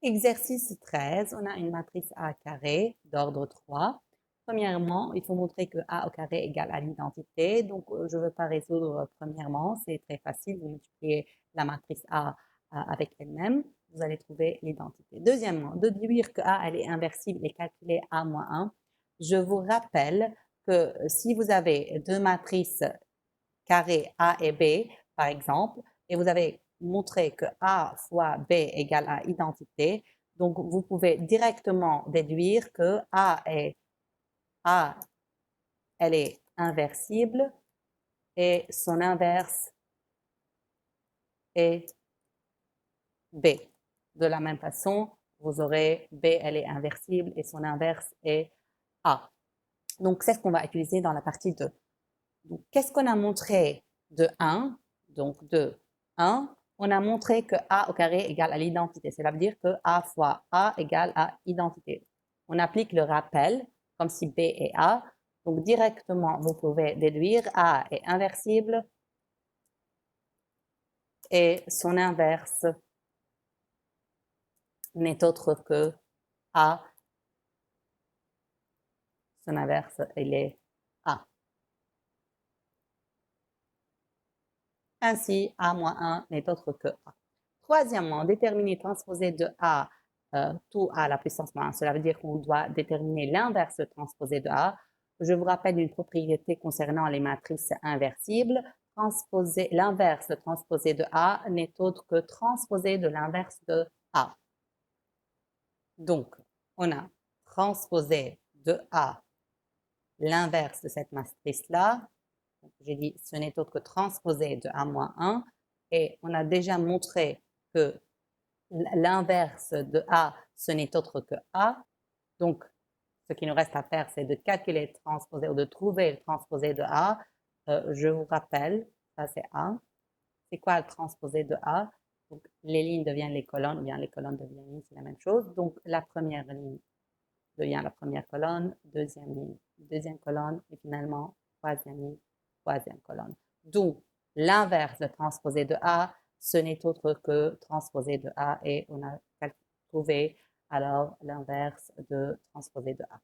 Exercice 13, on a une matrice A carré d'ordre 3. Premièrement, il faut montrer que A au carré égale à l'identité. Donc, je ne veux pas résoudre premièrement, c'est très facile. Vous multipliez la matrice A avec elle-même, vous allez trouver l'identité. Deuxièmement, déduire que A elle est inversible et calculer A moins 1. Je vous rappelle que si vous avez deux matrices carrées A et B, par exemple, et vous avez montré que A fois B égale à identité, donc vous pouvez directement déduire que A, elle est inversible et son inverse est B. De la même façon, vous aurez B, elle est inversible et son inverse est A. Donc, c'est ce qu'on va utiliser dans la partie 2. Donc, qu'est-ce qu'on a montré de 1? Donc, de 1, on a montré que A au carré égale à l'identité. Cela veut dire que A fois A égale à identité. On applique le rappel, comme si B est A. Donc, directement, vous pouvez déduire A est inversible et son inverse n'est autre que A. Son inverse, il est A. Ainsi, A moins 1 n'est autre que A. Troisièmement, déterminer transposé de A tout à la puissance moins 1. Cela veut dire qu'on doit déterminer l'inverse transposé de A. Je vous rappelle une propriété concernant les matrices inversibles. L'inverse transposé de A n'est autre que transposé de l'inverse de A. Donc, on a transposé de A l'inverse de cette matrice-là. J'ai dit ce n'est autre que transposé de A moins 1. Et on a déjà montré que l'inverse de A, ce n'est autre que A. Donc, ce qui nous reste à faire, c'est de calculer le transposé ou de trouver le transposé de A. Je vous rappelle, ça c'est A. C'est quoi le transposé de A? Donc, les lignes deviennent les colonnes, ou bien les colonnes deviennent les lignes, c'est la même chose. Donc, la première ligne devient la première colonne, deuxième ligne, deuxième colonne, et finalement, troisième ligne, troisième colonne. Donc, l'inverse de transposé de A, ce n'est autre que transposé de A, et on a trouvé alors l'inverse de transposé de A.